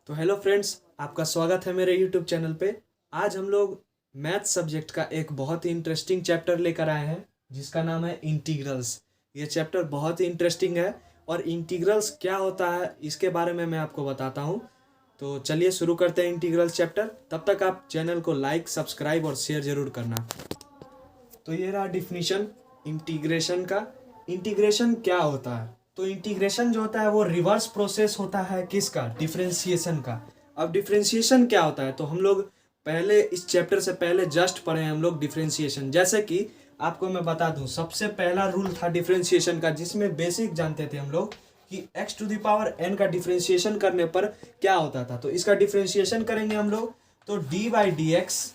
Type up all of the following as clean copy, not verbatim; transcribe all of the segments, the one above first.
तो hello friends, आपका स्वागत है मेरे यूट्यूब चैनल पे। आज हम लोग मैथ सब्जेक्ट का एक बहुत ही इंटरेस्टिंग चैप्टर लेकर आए हैं जिसका नाम है इंटीग्रल्स। ये चैप्टर बहुत ही इंटरेस्टिंग है और इंटीग्रल्स क्या होता है इसके बारे में मैं आपको बताता हूँ। तो चलिए शुरू करते हैं इंटीग्रल्स चैप्टर। तब तक आप चैनल को लाइक, सब्सक्राइब और शेयर ज़रूर करना। तो ये रहा डिफिनीशन इंटीग्रेशन का। इंटीग्रेशन क्या होता है? तो इंटीग्रेशन जो होता है वो रिवर्स प्रोसेस होता है किसका? डिफरेंशिएशन का। अब डिफरेंशिएशन क्या होता है तो हम लोग पहले इस चैप्टर से पहले जस्ट पढ़े हैं हम लोग डिफरेंशिएशन। जैसे कि आपको मैं बता दूं, सबसे पहला रूल था डिफरेंशिएशन का जिसमें बेसिक जानते थे हम लोग कि x to the power n का डिफरेंशिएशन करने पर क्या होता था। तो इसका डिफरेंशिएशन करेंगे हम लोग तो d by d x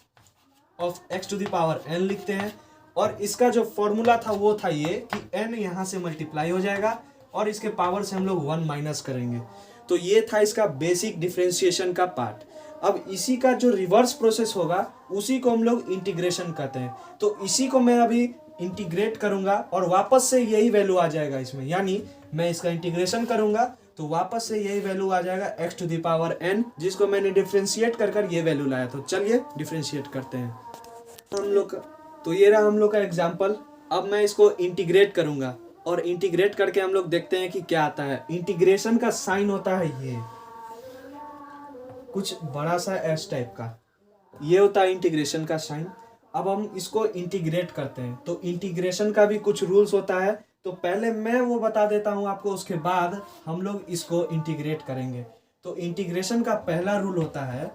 of x to the power n लिखते हैं। और इसका जो फॉर्मूला था वो था ये कि n यहाँ से मल्टीप्लाई हो जाएगा और इसके पावर से हम लोग 1 माइनस करेंगे। तो ये था इसका बेसिक डिफरेंशिएशन का पार्ट। अब इसी का जो रिवर्स प्रोसेस होगा उसी को हम लोग इंटीग्रेशन कहते हैं। तो इसी को मैं अभी इंटीग्रेट करूंगा और वापस से यही वैल्यू आ जाएगा इसमें, यानी मैं इसका इंटीग्रेशन करूंगा तो वापस से यही वैल्यू आ जाएगा x to the power n, जिसको मैंने डिफरेंशिएट कर कर ये वैल्यू लाया। तो चलिए डिफरेंशिएट करते हैं हम लोग का। तो ये रहा हम लोग का एग्जाम्पल। अब मैं इसको इंटीग्रेट करूंगा और इंटीग्रेट करके हम लोग देखते हैं कि क्या आता है। इंटीग्रेशन का साइन होता है ये कुछ बड़ा सा एस टाइप का, ये होता है इंटीग्रेशन का साइन। अब हम इसको इंटीग्रेट करते हैं तो इंटीग्रेशन का भी कुछ रूल्स होता है। तो पहले मैं वो बता देता हूं आपको, उसके बाद हम लोग इसको इंटीग्रेट करेंगे। तो इंटीग्रेशन का पहला रूल होता है,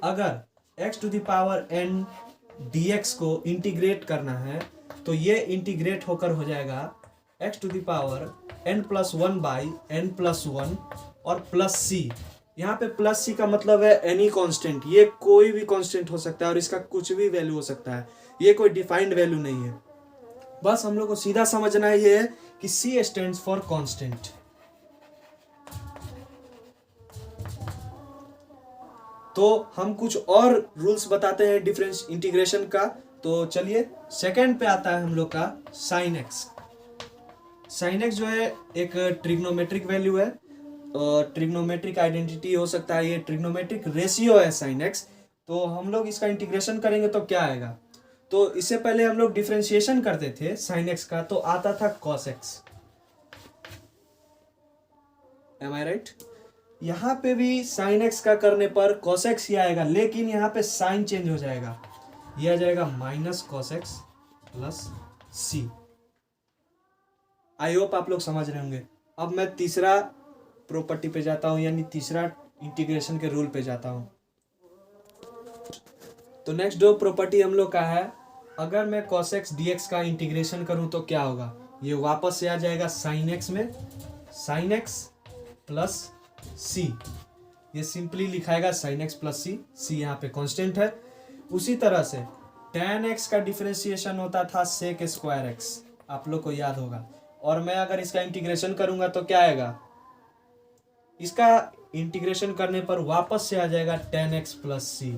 अगर x to the power n dx को इंटीग्रेट करना है तो ये इंटीग्रेट होकर हो जाएगा x to the power n plus 1 by n plus 1 और प्लस c। यहाँ पे प्लस सी का मतलब है एनी कांस्टेंट, ये कोई भी कांस्टेंट हो सकता है और इसका कुछ भी वैल्यू हो सकता है, ये कोई डिफाइंड वैल्यू नहीं है। बस हम लोग को सीधा समझना है ये है कि C स्टैंड्स फॉर कांस्टेंट। तो हम कुछ और रूल्स बताते हैं डिफरेंस इंटीग्रेशन का। तो चलिए सेकंड पे आता है हम लोग का साइन एक्स। साइन एक्स जो है एक ट्रिग्नोमेट्रिक वैल्यू है, ट्रिग्नोमेट्रिक आइडेंटिटी हो सकता है, ये ट्रिग्नोमेट्रिक रेशियो है साइन एक्स। तो हम लोग इसका इंटीग्रेशन करेंगे तो क्या आएगा। तो इससे पहले हम लोग डिफरेंशिएशन करते थे साइन एक्स का तो आता था कॉस एक्स। एम आई राइट? यहाँ पे भी साइन एक्स का करने पर कॉस एक्स ही आएगा, लेकिन यहाँ पे साइन चेंज हो जाएगा, ये आ जाएगा minus cos x plus c. I hope आप लोग समझ रहे होंगे। अब मैं तीसरा प्रॉपर्टी पे जाता हूँ, यानी तीसरा इंटीग्रेशन के रूल पे जाता हूँ। तो नेक्स्ट जो प्रॉपर्टी हम लोग का है, अगर मैं कॉस एक्स डी एक्स का इंटीग्रेशन करूँ तो क्या होगा, ये वापस से आ जाएगा साइन एक्स में, साइन एक्स प्लस सी। ये सिंपली लिखाएगा साइन एक्स प्लस सी, सी यहाँ पे कांस्टेंट है। उसी तरह से tan एक्स का डिफरेंशिएशन होता था सेक स्क्वायर एक्स, आप लोग को याद होगा। और मैं अगर इसका इंटीग्रेशन करूंगा तो क्या आएगा, इसका इंटीग्रेशन करने पर वापस से आ जाएगा tan एक्स प्लस सी।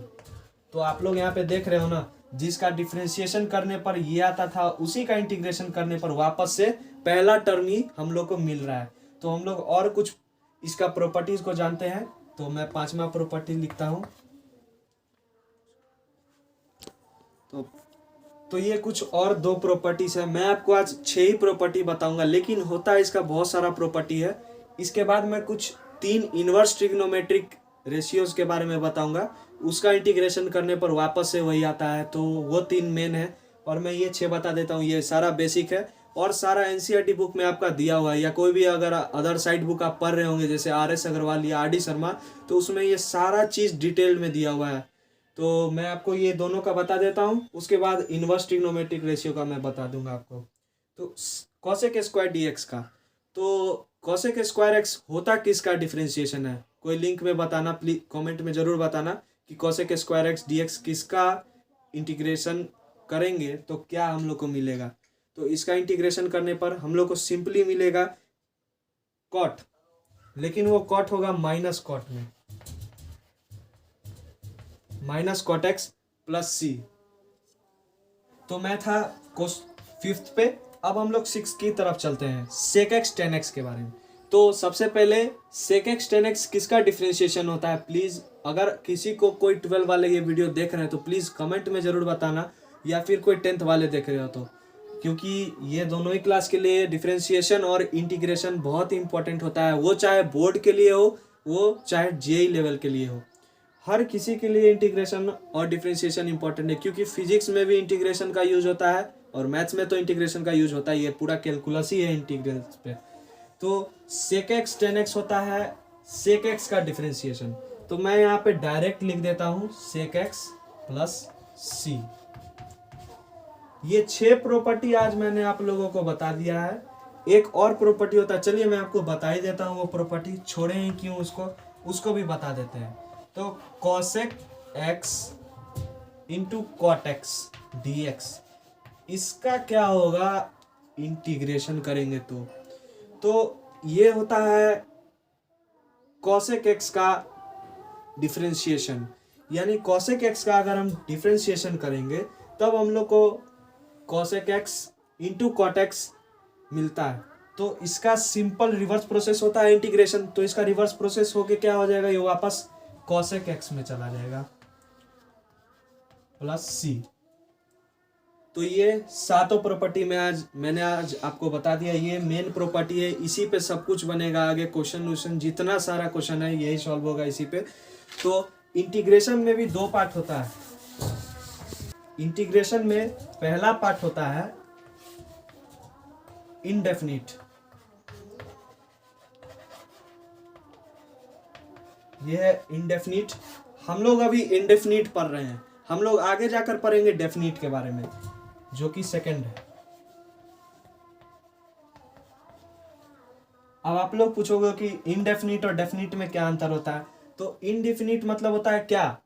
तो आप लोग यहाँ पे देख रहे हो ना, जिसका डिफरेंशिएशन करने पर ये आता था उसी का इंटीग्रेशन करने पर वापस से पहला टर्म ही हम लोग को मिल रहा है। तो हम लोग और कुछ इसका प्रॉपर्टीज को जानते हैं। तो मैं पांचवा प्रॉपर्टी लिखता हूं। तो ये कुछ और दो प्रॉपर्टीज है। मैं आपको आज 6 ही प्रॉपर्टी बताऊंगा, लेकिन होता है इसका बहुत सारा प्रॉपर्टी है। इसके बाद मैं कुछ 3 इनवर्स ट्रिग्नोमेट्रिक रेशियोज के बारे में बताऊंगा, उसका इंटीग्रेशन करने पर वापस से वही आता है। तो वो 3 मेन है और मैं ये 6 बता देता हूँ। ये सारा बेसिक है और सारा एनसीईआरटी बुक में आपका दिया हुआ है, या कोई भी अगर अदर साइड बुक आप पढ़ रहे होंगे जैसे RS अग्रवाल या RD शर्मा, तो उसमें ये सारा चीज़ डिटेल में दिया हुआ है। तो मैं आपको ये दोनों का बता देता हूँ, उसके बाद इनवर्स ट्रिग्नोमेट्रिक रेशियो का मैं बता दूंगा आपको। तो कॉसेक स्क्वायर डी एक्स का, तो कॉसेक स्क्वायर एक्स होता किसका डिफरेंशिएशन है, कोई लिंक में बताना प्लीज, कमेंट में जरूर बताना कि cosec square x D x किसका इंटीग्रेशन करेंगे तो क्या हम लोग को मिलेगा। तो इसका इंटीग्रेशन करने पर हम लोग को सिंपली मिलेगा कॉट, लेकिन वो कॉट होगा माइनस कॉट में, माइनस कॉट एक्स प्लस सी। तो मैं था कोस 5th पे। अब हम लोग 6 की तरफ चलते हैं, सेक एक्स टेन एक्स के बारे में। तो सबसे पहले sec x tan x किसका डिफ्रेंशिएशन होता है? प्लीज़ अगर किसी को कोई 12 वाले ये वीडियो देख रहे हैं तो प्लीज़ कमेंट में ज़रूर बताना, या फिर कोई 10th वाले देख रहे हो तो, क्योंकि ये दोनों ही क्लास के लिए डिफ्रेंशिएशन और इंटीग्रेशन बहुत ही इंपॉर्टेंट होता है। वो चाहे बोर्ड के लिए हो, वो चाहे जेई लेवल के लिए हो, हर किसी के लिए इंटीग्रेशन और डिफ्रेंशिएशन इंपॉर्टेंट है, क्योंकि फिजिक्स में भी इंटीग्रेशन का यूज होता है और मैथ्स में तो इंटीग्रेशन का यूज होता है। ये पूरा कैलकुलस ही है इंटीग्रल्स पे। तो sec x tan x होता है sec x का डिफ्रेंशिएशन। तो मैं यहाँ पे डायरेक्ट लिख देता हूँ sec x प्लस c। ये 6 प्रॉपर्टी आज मैंने आप लोगों को बता दिया है। एक और प्रॉपर्टी होता है, चलिए मैं आपको बता ही देता हूँ वो प्रॉपर्टी, छोड़े ही क्यों, उसको भी बता देते हैं। तो cosec x into cot x dx, इसका क्या होगा इंटीग्रेशन करेंगे तो ये होता है cosec x का डिफरेंशिएशन, यानी cosec x का अगर हम डिफरेंशिएशन करेंगे तब हम लोग को cosec x into cot x मिलता है। तो इसका सिंपल रिवर्स प्रोसेस होता है इंटीग्रेशन। तो इसका रिवर्स प्रोसेस होके क्या हो जाएगा, ये वापस cosec x में चला जाएगा प्लस c। तो ये सातों प्रॉपर्टी में मैंने आज आपको बता दिया। ये मेन प्रॉपर्टी है, इसी पे सब कुछ बनेगा आगे। क्वेश्चन जितना सारा क्वेश्चन है यही सॉल्व होगा इसी पे। तो इंटीग्रेशन में भी 2 पार्ट होता है। इंटीग्रेशन में पहला पार्ट होता है इनडेफिनिट, ये है इनडेफिनिट। हम लोग अभी इनडेफिनिट पढ़ रहे हैं, हम लोग आगे जाकर पढ़ेंगे डेफिनिट के बारे में, जो कि सेकंड है। अब आप लोग पूछोगे कि इनडेफिनिट और डेफिनिट में क्या अंतर होता है। तो इनडेफिनिट मतलब होता है क्या,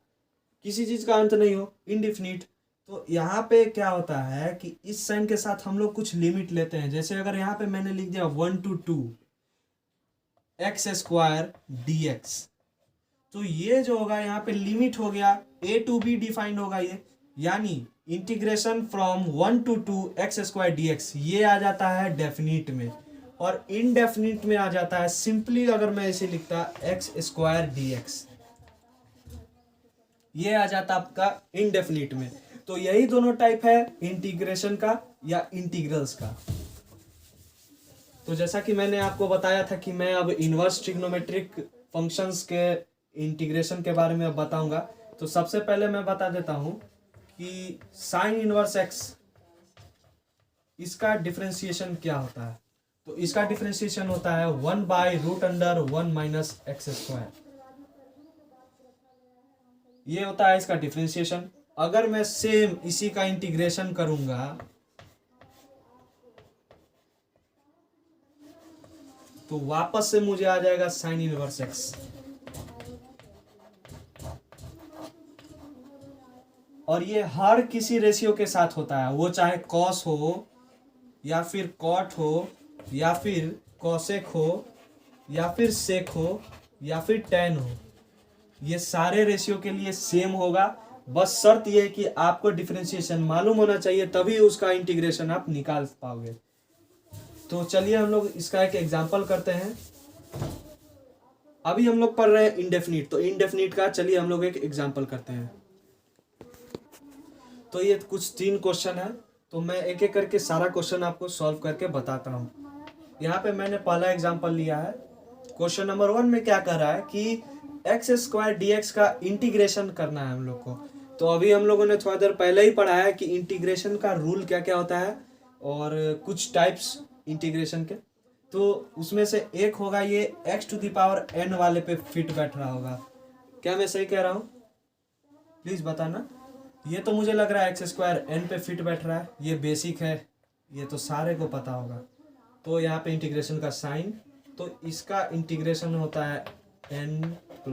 किसी चीज का अंत नहीं हो, इनडेफिनिट। तो यहाँ पे क्या होता है कि इस साइन के साथ हम लोग कुछ लिमिट लेते हैं। जैसे अगर यहाँ पे मैंने लिख दिया 1 to 2 x² dx, तो ये जो होगा यहाँ पे लिमिट हो गया, a to b डिफाइंड होगा ये, यानी integration from 1 to 2 x² dx ये आ जाता है डेफिनिट में। और इनडेफिनिट में आ जाता है सिंपली, अगर मैं इसे लिखता x² dx, ये आ जाता आपका इनडेफिनिट में। तो यही दोनों टाइप है इंटीग्रेशन का या इंटीग्रल्स का। तो जैसा कि मैंने आपको बताया था कि मैं अब इनवर्स ट्रिग्नोमेट्रिक फंक्शंस के इंटीग्रेशन के बारे में अब बताऊंगा। तो सबसे पहले मैं बता देता हूं कि साइन इनवर्स x, इसका डिफरेंशिएशन क्या होता है। तो इसका डिफरेंशिएशन होता है 1/√1 - x²। ये होता है इसका डिफरेंशिएशन। अगर मैं सेम इसी का इंटीग्रेशन करूंगा तो वापस से मुझे आ जाएगा साइन इनवर्स x। और ये हर किसी रेशियो के साथ होता है, वो चाहे कॉस हो या फिर कॉट हो या फिर कॉसेक हो या फिर सेक हो या फिर टैन हो, ये सारे रेशियो के लिए सेम होगा। बस शर्त ये है कि आपको डिफरेंशिएशन मालूम होना चाहिए, तभी उसका इंटीग्रेशन आप निकाल पाओगे। तो चलिए हम लोग इसका एक एग्जांपल करते हैं। अभी हम लोग पढ़ रहे हैं इंडेफिनिट, तो इंडेफिनिट का चलिए हम लोग एक एग्जांपल करते हैं। तो ये कुछ 3 क्वेश्चन है, तो मैं एक एक करके सारा क्वेश्चन आपको सॉल्व करके बताता हूँ। यहाँ पे मैंने पहला एग्जांपल लिया है। क्वेश्चन नंबर 1 में क्या कह रहा है कि x² dx का इंटीग्रेशन करना है हम लोग को। तो अभी हम लोगों ने थोड़ा देर पहले ही पढ़ा है कि इंटीग्रेशन का रूल क्या क्या होता है और कुछ टाइप्स इंटीग्रेशन के। तो उसमें से एक होगा ये x⁴n वाले पे फिट बैठ रहा होगा। क्या मैं सही कह रहा हूँ, प्लीज बताना। ये तो मुझे लग रहा है x² n पे फिट बैठ रहा है, ये बेसिक है, ये तो सारे को पता होगा। तो यहाँ पे इंटीग्रेशन का साइन, तो इसका इंटीग्रेशन होता है n+1 +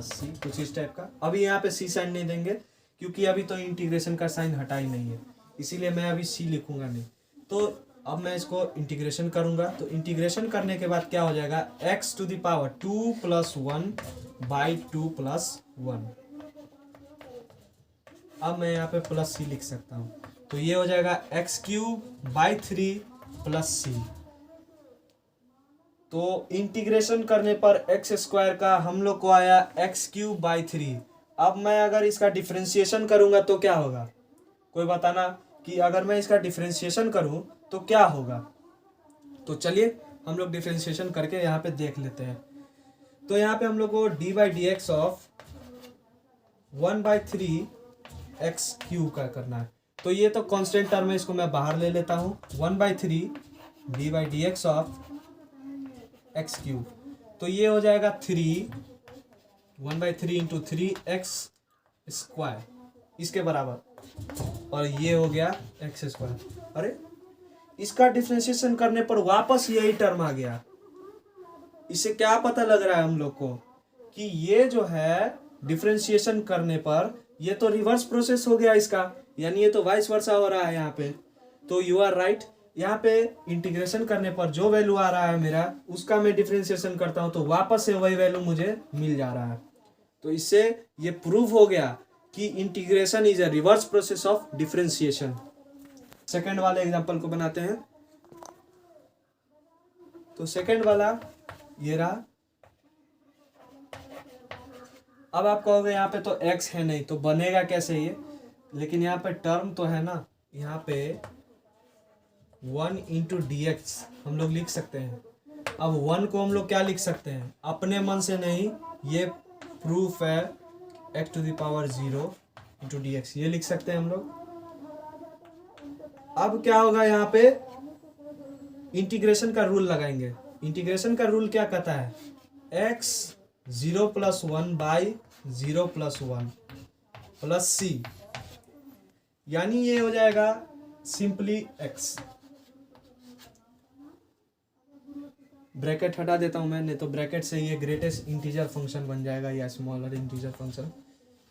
c, कुछ इस टाइप का। अभी यहाँ पे c साइन नहीं देंगे क्योंकि अभी तो इंटीग्रेशन का साइन हटा ही नहीं है, इसीलिए मैं अभी c लिखूंगा नहीं। तो अब मैं इसको इंटीग्रेशन करूंगा। तो इंटीग्रेशन करने के बाद क्या हो जाएगा, x⁴ 2 + 1/2 + 1। अब मैं यहाँ पे प्लस c लिख सकता हूँ। तो ये हो जाएगा x³ 3 + c। तो इंटीग्रेशन करने पर एक्स स्क्वायर का हम लोग को आया x³/3। अब मैं अगर इसका डिफ्रेंशिएशन करूंगा तो क्या होगा, कोई बताना कि अगर मैं इसका डिफ्रेंशिएशन करूं तो क्या होगा। तो चलिए हम लोग डिफ्रेंशिएशन करके यहाँ पे देख लेते हैं। तो यहाँ पे हम लोग को d/dx ऑफ 1/3 x³ का करना है। तो ये तो कांस्टेंट टर्म है, इसको मैं बाहर ले लेता हूँ। 1/3 d/dx ऑफ x³, तो ये हो जाएगा 1/3 इंटू 3x², इसके बराबर, और ये हो गया x²। अरे इसका डिफरेंशिएशन करने पर वापस यही टर्म आ गया। इससे क्या पता लग रहा है हम लोग को कि ये जो है डिफरेंशिएशन करने पर ये तो रिवर्स प्रोसेस हो गया इसका, यानी ये तो वाइस वर्सा हो रहा है यहाँ पे। तो यू आर राइट, यहाँ पे इंटीग्रेशन करने पर जो वैल्यू आ रहा है मेरा, उसका मैं डिफरेंशिएशन करता हूँ तो वापस से वही वैल्यू मुझे मिल जा रहा है। तो इससे ये प्रूव हो गया कि integration is a reverse process of differentiation. Second वाले एग्जांपल को बनाते हैं। तो सेकेंड वाला ये रहा। अब आप कहोगे यहाँ पे तो x है नहीं, तो बनेगा कैसे ये, लेकिन यहाँ पे टर्म तो है ना, यहाँ पे 1 इंटू dx हम लोग लिख सकते हैं। अब 1 को हम लोग क्या लिख सकते हैं, अपने मन से नहीं, ये प्रूफ है x⁴ इंटू dx, ये लिख सकते हैं हम लोग। अब क्या होगा, यहाँ पे इंटीग्रेशन का रूल लगाएंगे। इंटीग्रेशन का रूल क्या कहता है, x 0+1/0+1 प्लस c, यानी ये हो जाएगा सिंपली x। ब्रैकेट हटा देता हूं मैं, नहीं तो ब्रैकेट से ये ग्रेटेस्ट इंटीजर फंक्शन बन जाएगा या स्मॉलर इंटीजर फंक्शन,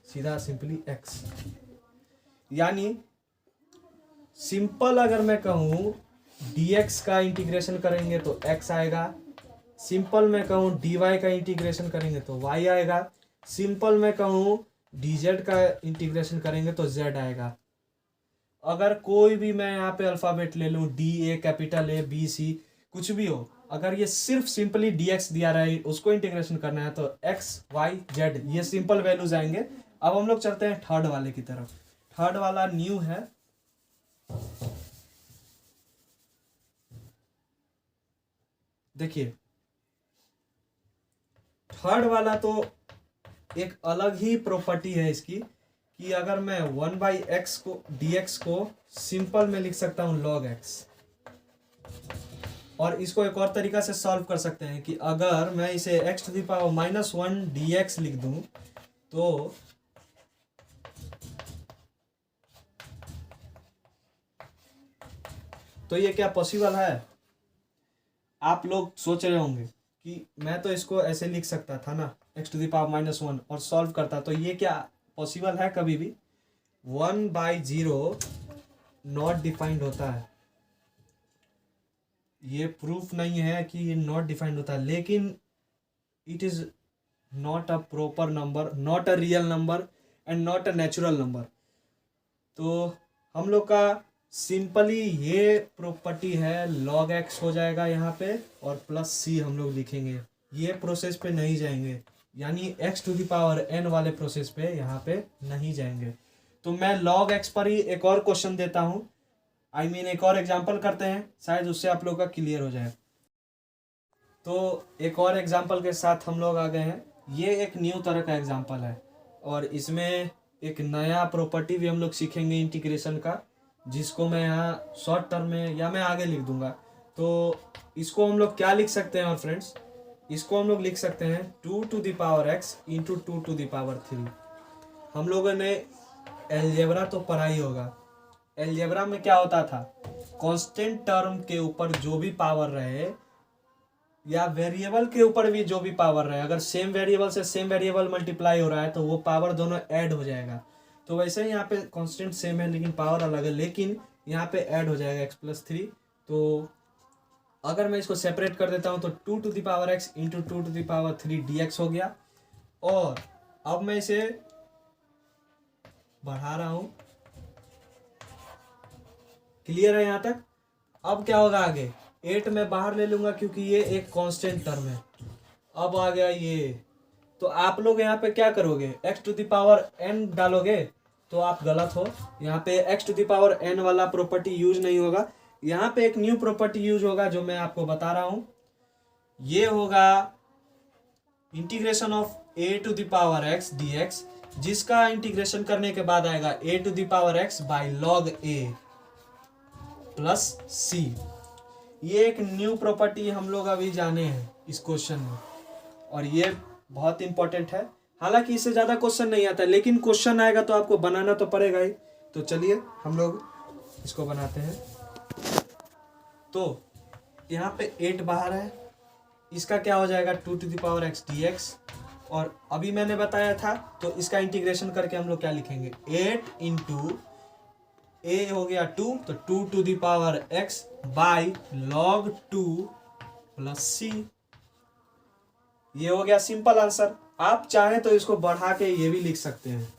सीधा सिंपली x। यानी सिंपल अगर मैं कहूं dx का इंटीग्रेशन करेंगे तो x आएगा, सिंपल मैं कहूं dy का इंटीग्रेशन करेंगे तो y आएगा, सिंपल मैं कहूं dz का इंटीग्रेशन करेंगे तो z आएगा। अगर कोई भी मैं यहाँ पे अल्फाबेट ले लूँ, DA, capital A, B, C, कुछ भी हो, अगर ये सिर्फ सिंपली dx दिया रहा है, उसको इंटीग्रेशन करना है तो x, y, z ये सिंपल वैल्यूज आएंगे। अब हम लोग चलते हैं थर्ड वाले की तरफ। थर्ड वाला न्यू है। देखिए थर्ड वाला तो एक अलग ही प्रॉपर्टी है इसकी, कि अगर मैं 1/x को dx को सिंपल में लिख सकता हूं log x, और इसको एक और तरीका से सॉल्व कर सकते हैं कि अगर मैं इसे x⁻⁻1 dx लिख दूं तो ये क्या पॉसिबल है। आप लोग सोच रहे होंगे कि मैं तो इसको ऐसे लिख सकता था ना x⁻⁻1 और सॉल्व करता, तो ये क्या पॉसिबल है कभी भी। 1/0 नॉट डिफाइंड होता है, ये प्रूफ नहीं है कि ये नॉट डिफाइंड होता है, लेकिन it is not a proper number, not a real number and not a natural number. तो हम लोग का सिंपली ये प्रॉपर्टी है, log x हो जाएगा यहाँ पे और प्लस c हम लोग लिखेंगे, ये प्रोसेस पे नहीं जाएंगे, यानी x⁻n वाले प्रोसेस पे यहाँ पे नहीं जाएंगे। तो मैं log x पर ही एक और क्वेश्चन देता हूँ, एक और एग्जांपल करते हैं, शायद उससे आप लोग का क्लियर हो जाए। तो एक और एग्जांपल के साथ हम लोग आ गए हैं। ये एक न्यू तरह का एग्जांपल है और इसमें एक नया प्रॉपर्टी भी हम लोग सीखेंगे इंटीग्रेशन का, जिसको मैं यहाँ शॉर्ट टर्म में या मैं आगे लिख दूंगा। तो इसको हम लोग क्या लिख सकते हैं और फ्रेंड्स, इसको हम लोग लिख सकते हैं 2⁻x इंटू 2⁻3। हम लोगों ने एलजेब्रा तो पढ़ा ही होगा। एलजेब्रा में क्या होता था, कांस्टेंट टर्म के ऊपर जो भी पावर रहे या वेरिएबल के ऊपर भी जो भी पावर रहे, अगर सेम वेरिएबल से सेम वेरिएबल मल्टीप्लाई हो रहा है तो वो पावर दोनों ऐड हो जाएगा। तो वैसे ही यहाँ पे कांस्टेंट सेम है लेकिन पावर अलग है, लेकिन यहाँ पे ऐड हो जाएगा x+3। तो अगर मैं इसको सेपरेट कर देता हूँ तो 2⁻x इंटू 2⁻3 dx हो गया। और अब मैं इसे बढ़ा रहा हूँ, क्लियर है यहाँ तक। अब क्या होगा आगे, 8 मैं बाहर ले लूँगा क्योंकि ये एक कांस्टेंट टर्म है। अब आ गया ये, तो आप लोग यहाँ पे क्या करोगे, x⁴n डालोगे तो आप गलत हो। यहाँ पे x⁴n वाला प्रॉपर्टी यूज नहीं होगा, यहाँ पे एक न्यू प्रॉपर्टी यूज होगा जो मैं आपको बता रहा हूँ। ये होगा इंटीग्रेशन ऑफ a⁴x dx, जिसका इंटीग्रेशन करने के बाद आएगा a⁴x by log a plus c। ये एक न्यू प्रॉपर्टी हम लोग अभी जाने हैं इस क्वेश्चन में, और ये बहुत इंपॉर्टेंट है। हालांकि इससे ज़्यादा क्वेश्चन नहीं आता, लेकिन क्वेश्चन आएगा तो आपको बनाना तो पड़ेगा ही। तो चलिए हम लोग इसको बनाते हैं। तो यहाँ पे 8 बाहर है, इसका क्या हो जाएगा 2⁴x dx, और अभी मैंने बताया था तो इसका इंटीग्रेशन करके हम लोग क्या लिखेंगे, 8 इंटू a हो गया 2, तो 2⁴x by log 2 plus c। ये हो गया सिंपल आंसर। आप चाहें तो इसको बढ़ा के ये भी लिख सकते हैं।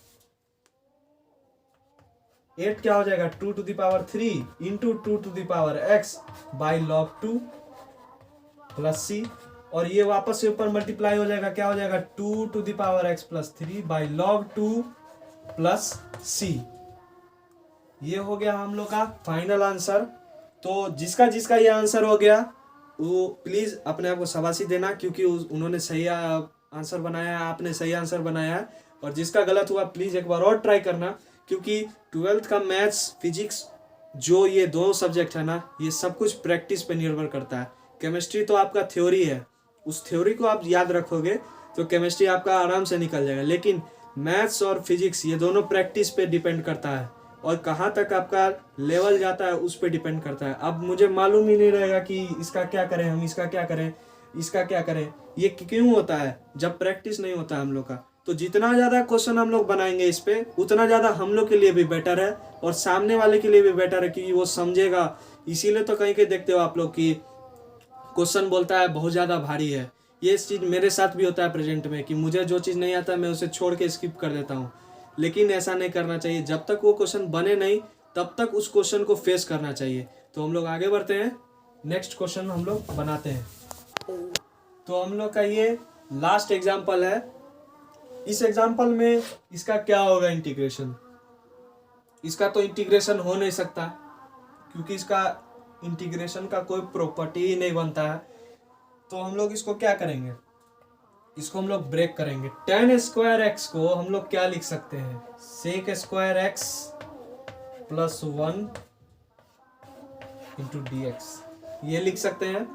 8 क्या हो जाएगा 2⁵ into 2⁴x by log 2 plus c, और ये वापस से ऊपर मल्टीप्लाई हो जाएगा, क्या हो जाएगा 2⁵x plus 3 by log 2 plus c। ये हो गया हम लोग का फाइनल आंसर। तो जिसका जिसका ये आंसर हो गया वो प्लीज़ अपने आप को शाबाशी देना, क्योंकि उन्होंने सही आंसर बनाया है, आपने सही आंसर बनाया है। और जिसका गलत हुआ प्लीज़ एक बार और ट्राई करना, क्योंकि 12th का मैथ्स फिजिक्स जो ये 2 सब्जेक्ट है ना, ये सब कुछ प्रैक्टिस पे निर्भर करता है। केमिस्ट्री तो आपका थ्योरी है, उस थ्योरी को आप याद रखोगे तो केमिस्ट्री आपका आराम से निकल जाएगा, लेकिन मैथ्स और फिजिक्स ये दोनों प्रैक्टिस पे डिपेंड करता है, और कहाँ तक आपका लेवल जाता है उस पर डिपेंड करता है। अब मुझे मालूम ही नहीं रहेगा कि इसका क्या करें, हम इसका क्या करें, इसका क्या करें। ये क्यों होता है, जब प्रैक्टिस नहीं होता है हम लोग का। तो जितना ज़्यादा क्वेश्चन हम लोग बनाएंगे इस पे, उतना ज़्यादा हम लोग के लिए भी बेटर है और सामने वाले के लिए भी बेटर है, क्योंकि वो समझेगा। इसीलिए तो कहीं कहीं देखते हो आप लोग कि क्वेश्चन बोलता है बहुत ज़्यादा भारी है। ये चीज़ मेरे साथ भी होता है प्रेजेंट में, कि मुझे जो चीज़ नहीं आता मैं उसे छोड़ के स्किप कर देता हूँ, लेकिन ऐसा नहीं करना चाहिए। जब तक वो क्वेश्चन बने नहीं तब तक उस क्वेश्चन को फेस करना चाहिए। तो हम लोग आगे बढ़ते हैं, नेक्स्ट क्वेश्चन हम लोग बनाते हैं। तो हम लोग का ये लास्ट एग्जाम्पल है। इस एग्जाम्पल में इसका क्या होगा इंटीग्रेशन, इसका तो इंटीग्रेशन हो नहीं सकता, क्योंकि इसका इंटीग्रेशन का कोई प्रॉपर्टी ही नहीं बनता है। तो हम लोग इसको क्या करेंगे, इसको हम लोग ब्रेक करेंगे। tan² को हम लोग क्या लिख सकते हैं, sec² प्लस 1 इंटू dx, ये लिख सकते हैं।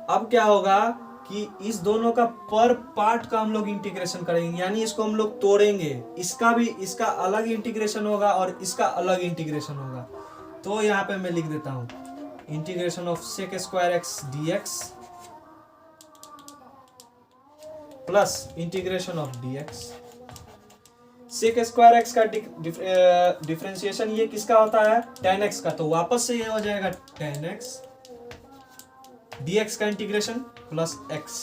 अब क्या होगा कि इस दोनों का पर पार्ट का हम लोग इंटीग्रेशन करेंगे, यानी इसको हम लोग तोड़ेंगे। इसका अलग इंटीग्रेशन होगा और इसका अलग इंटीग्रेशन होगा। तो यहाँ पे मैं लिख देता हूँ integration of sec² dx plus integration of dx। sec² का डिफरेंशिएशन ये किसका होता है, tan x का, तो वापस से ये हो जाएगा tan x, dx का इंटीग्रेशन प्लस x,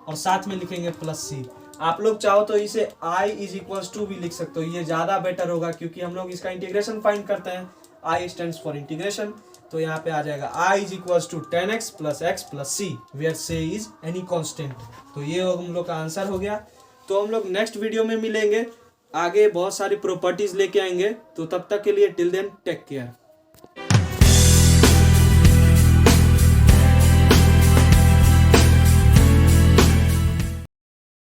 और साथ में लिखेंगे प्लस c। आप लोग चाहो तो इसे i = भी लिख सकते हो, ये ज़्यादा बेटर होगा, क्योंकि हम लोग इसका इंटीग्रेशन फाइंड करते हैं। i स्टैंड्स फॉर इंटीग्रेशन, तो यहाँ पे आ जाएगा i = tan x plus x plus c, where c is any constant. तो ये हम लोग का आंसर हो गया। तो हम लोग नेक्स्ट वीडियो में मिलेंगे, आगे बहुत सारी प्रॉपर्टीज लेके आएंगे। तो तब तक के लिए टिल देन टेक केयर।